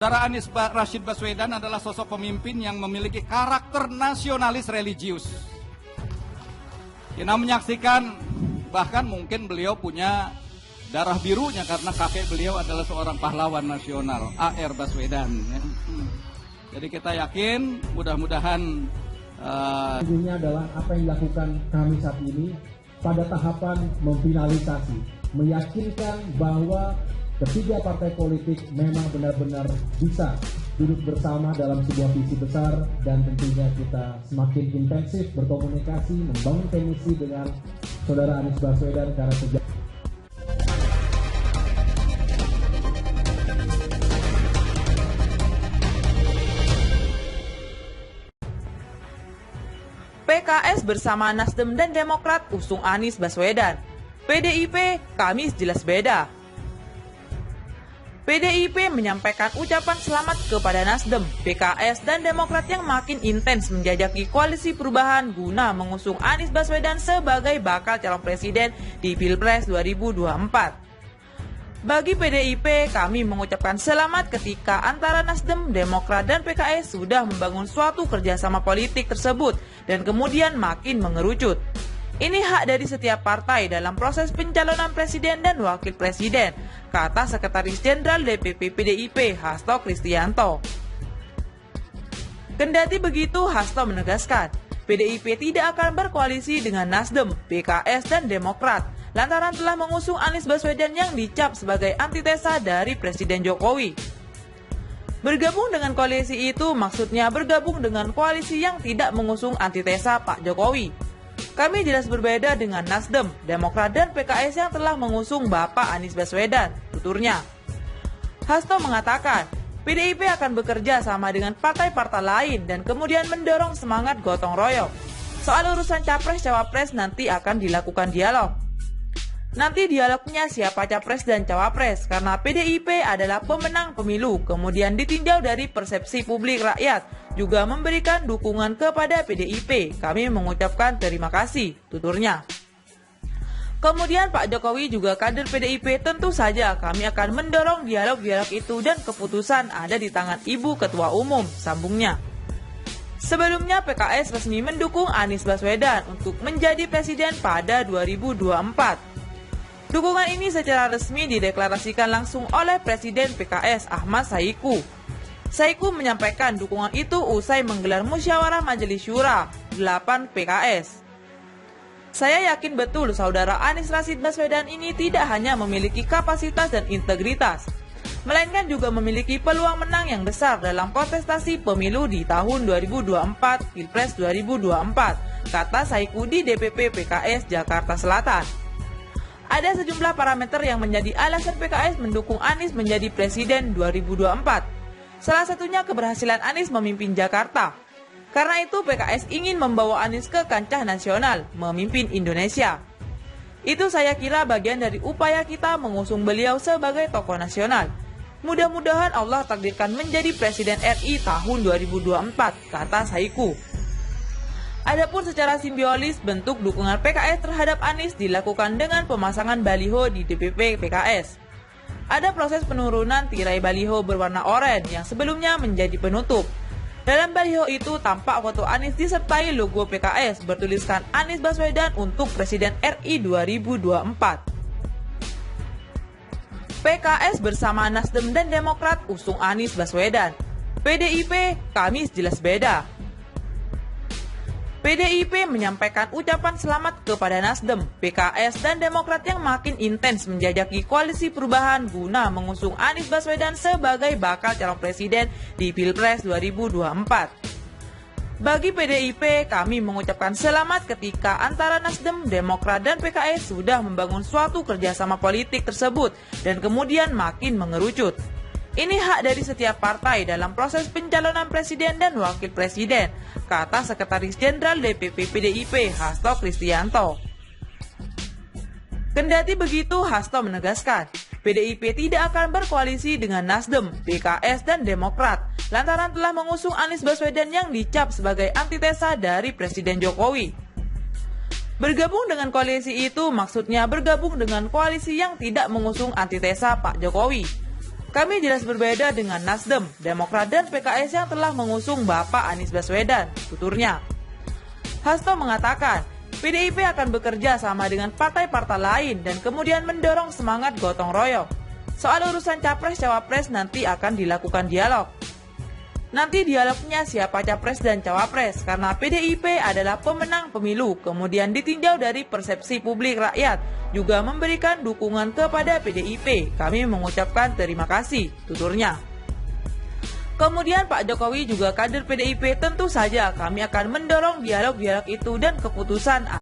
Saudara Anies Rashid Baswedan adalah sosok pemimpin yang memiliki karakter nasionalis religius. Kita menyaksikan bahkan mungkin beliau punya darah birunya karena kakek beliau adalah seorang pahlawan nasional, A.R. Baswedan. Jadi kita yakin mudah-mudahan Intinya adalah apa yang dilakukan kami saat ini pada tahapan memfinalisasi, meyakinkan bahwa ketiga partai politik memang benar-benar bisa duduk bersama dalam sebuah visi besar, dan tentunya kita semakin intensif berkomunikasi, membangun kemistri dengan saudara Anies Baswedan karena sejak PKS bersama Nasdem dan Demokrat usung Anies Baswedan. PDIP, Kamis jelas beda. PDIP menyampaikan ucapan selamat kepada Nasdem, PKS, dan Demokrat yang makin intens menjajaki koalisi perubahan guna mengusung Anies Baswedan sebagai bakal calon presiden di Pilpres 2024. Bagi PDIP, kami mengucapkan selamat ketika antara Nasdem, Demokrat, dan PKS sudah membangun suatu kerjasama politik tersebut dan kemudian makin mengerucut. Ini hak dari setiap partai dalam proses pencalonan presiden dan wakil presiden, kata Sekretaris Jenderal DPP PDIP Hasto Kristianto. Kendati begitu, Hasto menegaskan, PDIP tidak akan berkoalisi dengan Nasdem, PKS, dan Demokrat, lantaran telah mengusung Anies Baswedan yang dicap sebagai antitesa dari Presiden Jokowi. Bergabung dengan koalisi itu maksudnya bergabung dengan koalisi yang tidak mengusung antitesa Pak Jokowi. Kami jelas berbeda dengan Nasdem, Demokrat, dan PKS yang telah mengusung Bapak Anies Baswedan, tuturnya. Hasto mengatakan, PDIP akan bekerja sama dengan partai-partai lain dan kemudian mendorong semangat gotong royong. Soal urusan capres-cawapres nanti akan dilakukan dialog. Nanti dialognya siapa capres dan cawapres, karena PDIP adalah pemenang pemilu, kemudian ditinjau dari persepsi publik rakyat, juga memberikan dukungan kepada PDIP. Kami mengucapkan terima kasih, tuturnya. Kemudian Pak Jokowi juga kader PDIP, tentu saja kami akan mendorong dialog-dialog itu dan keputusan ada di tangan Ibu Ketua Umum, sambungnya. Sebelumnya PKS resmi mendukung Anies Baswedan untuk menjadi presiden pada 2024. Dukungan ini secara resmi dideklarasikan langsung oleh Presiden PKS Ahmad Saiku. Saiku menyampaikan dukungan itu usai menggelar musyawarah Majelis Syura 8 PKS. Saya yakin betul saudara Anies Rashid Baswedan ini tidak hanya memiliki kapasitas dan integritas, melainkan juga memiliki peluang menang yang besar dalam kontestasi pemilu di tahun 2024, Pilpres 2024, kata Saiku di DPP PKS Jakarta Selatan. Ada sejumlah parameter yang menjadi alasan PKS mendukung Anies menjadi presiden 2024. Salah satunya keberhasilan Anies memimpin Jakarta. Karena itu PKS ingin membawa Anies ke kancah nasional, memimpin Indonesia. Itu saya kira bagian dari upaya kita mengusung beliau sebagai tokoh nasional. Mudah-mudahan Allah takdirkan menjadi presiden RI tahun 2024, kata Saiku. Adapun secara simbiolis, bentuk dukungan PKS terhadap Anies dilakukan dengan pemasangan baliho di DPP PKS. Ada proses penurunan tirai baliho berwarna oranye yang sebelumnya menjadi penutup. Dalam baliho itu tampak foto Anies disertai logo PKS bertuliskan Anies Baswedan untuk Presiden RI 2024. PKS bersama Nasdem dan Demokrat usung Anies Baswedan. PDIP, Kamis jelas beda. PDIP menyampaikan ucapan selamat kepada Nasdem, PKS, dan Demokrat yang makin intens menjajaki koalisi perubahan guna mengusung Anies Baswedan sebagai bakal calon presiden di Pilpres 2024. Bagi PDIP, kami mengucapkan selamat ketika antara Nasdem, Demokrat, dan PKS sudah membangun suatu kerjasama politik tersebut dan kemudian makin mengerucut. Ini hak dari setiap partai dalam proses pencalonan presiden dan wakil presiden, kata Sekretaris Jenderal DPP PDIP Hasto Kristianto. Kendati begitu, Hasto menegaskan, PDIP tidak akan berkoalisi dengan Nasdem, PKS, dan Demokrat, lantaran telah mengusung Anies Baswedan yang dicap sebagai antitesa dari Presiden Jokowi. Bergabung dengan koalisi itu maksudnya bergabung dengan koalisi yang tidak mengusung antitesa Pak Jokowi. Kami jelas berbeda dengan Nasdem, Demokrat, dan PKS yang telah mengusung Bapak Anies Baswedan, tuturnya. Hasto mengatakan, PDIP akan bekerja sama dengan partai-partai lain dan kemudian mendorong semangat gotong royong. Soal urusan Capres-Cawapres nanti akan dilakukan dialog. Nanti dialognya siapa Capres dan Cawapres, karena PDIP adalah pemenang pemilu, kemudian ditinjau dari persepsi publik rakyat, juga memberikan dukungan kepada PDIP. Kami mengucapkan terima kasih, tuturnya. Kemudian Pak Jokowi juga kader PDIP, tentu saja kami akan mendorong dialog-dialog itu dan keputusan